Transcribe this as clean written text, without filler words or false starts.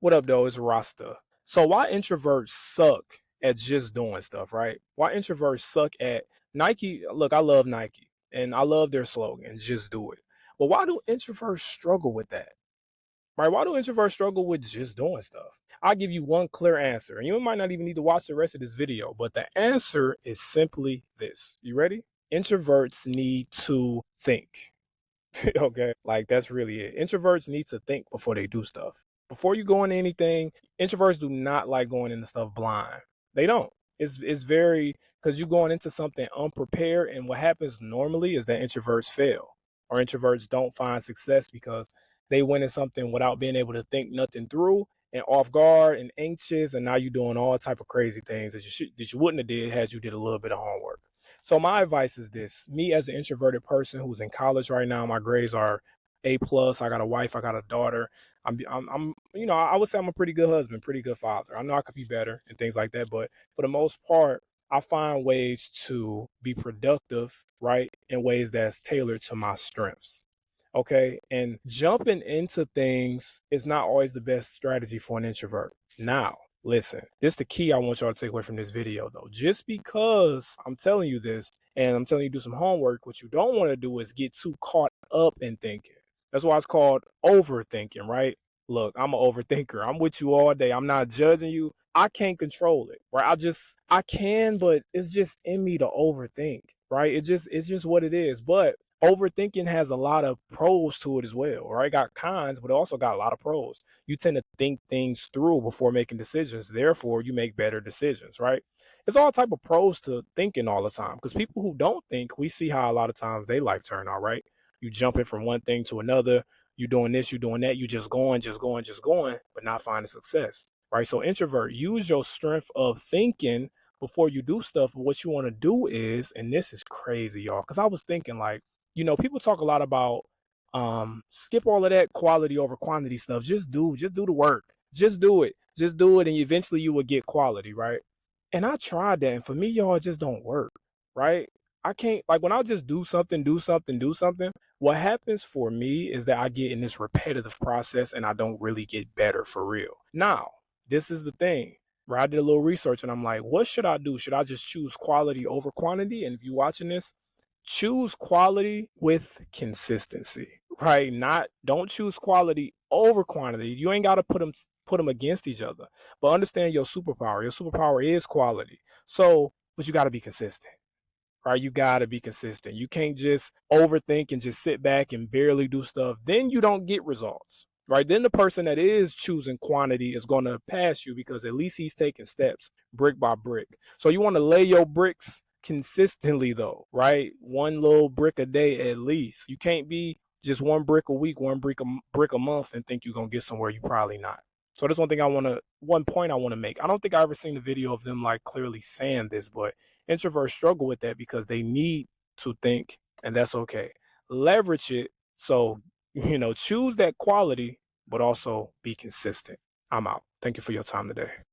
What up, though? It's Rasta. So why introverts suck at just doing stuff, right? Why introverts suck at Nike? Look, I love Nike and I love their slogan, just do it. But why do introverts struggle with that? Right? Why do introverts struggle with just doing stuff? I'll give you one clear answer, and you might not even need to watch the rest of this video, but the answer is simply this. You ready? Introverts need to think. Okay, like that's really it. Introverts need to think before they do stuff. Before you go into anything, introverts do not like going into stuff blind. They don't. It's very, because you're going into something unprepared, and what happens normally is that introverts fail or introverts don't find success because they went in something without being able to think nothing through and off guard and anxious, and now you're doing all type of crazy things that you wouldn't have did had you did a little bit of homework. So my advice is this: me as an introverted person who's in college right now, my grades are A+. I got a wife, I got a daughter. I would say I'm a pretty good husband, pretty good father. I know I could be better and things like that, but for the most part, I find ways to be productive, right, in ways that's tailored to my strengths. Okay. And jumping into things is not always the best strategy for an introvert. Now, listen, this is the key I want y'all to take away from this video, though. Just because I'm telling you this and I'm telling you to do some homework, what you don't want to do is get too caught up in thinking. That's why it's called overthinking, right? Look, I'm an overthinker. I'm with you all day. I'm not judging you. I can't control it, right? I can, but it's just in me to overthink, right? It's just what it is. But overthinking has a lot of pros to it as well, right? Got cons, but it also got a lot of pros. You tend to think things through before making decisions. Therefore, you make better decisions, right? It's all type of pros to thinking all the time, because people who don't think, we see how a lot of times they life turn out, right? You jumping from one thing to another, you doing this, you doing that, you just going, just going, just going, but not finding success, right? So introvert, use your strength of thinking before you do stuff. But what you want to do is, and this is crazy, y'all, because I was thinking like, people talk a lot about skip all of that quality over quantity stuff. Just do the work. Just do it. Just do it, and eventually you will get quality, right? And I tried that, and for me, y'all, it just don't work, right? I can't, like, when I just do something, do something, do something, what happens for me is that I get in this repetitive process and I don't really get better for real. Now, this is the thing, right? I did a little research and I'm like, what should I do? Should I just choose quality over quantity? And if you're watching this, choose quality with consistency, right? Not, don't choose quality over quantity. You ain't got to put them against each other, but understand your superpower. Your superpower is quality. So, but you got to be consistent, right? You got to be consistent. You can't just overthink and just sit back and barely do stuff. Then you don't get results, right? Then the person that is choosing quantity is going to pass you because at least he's taking steps brick by brick. So you want to lay your bricks consistently, though, right? One little brick a day at least. You can't be just one brick a week, one brick a month and think you're going to get somewhere. You probably not. So that's one point I want to make. I don't think I ever seen a video of them like clearly saying this, but introverts struggle with that because they need to think, and that's okay. Leverage it. So, choose that quality, but also be consistent. I'm out. Thank you for your time today.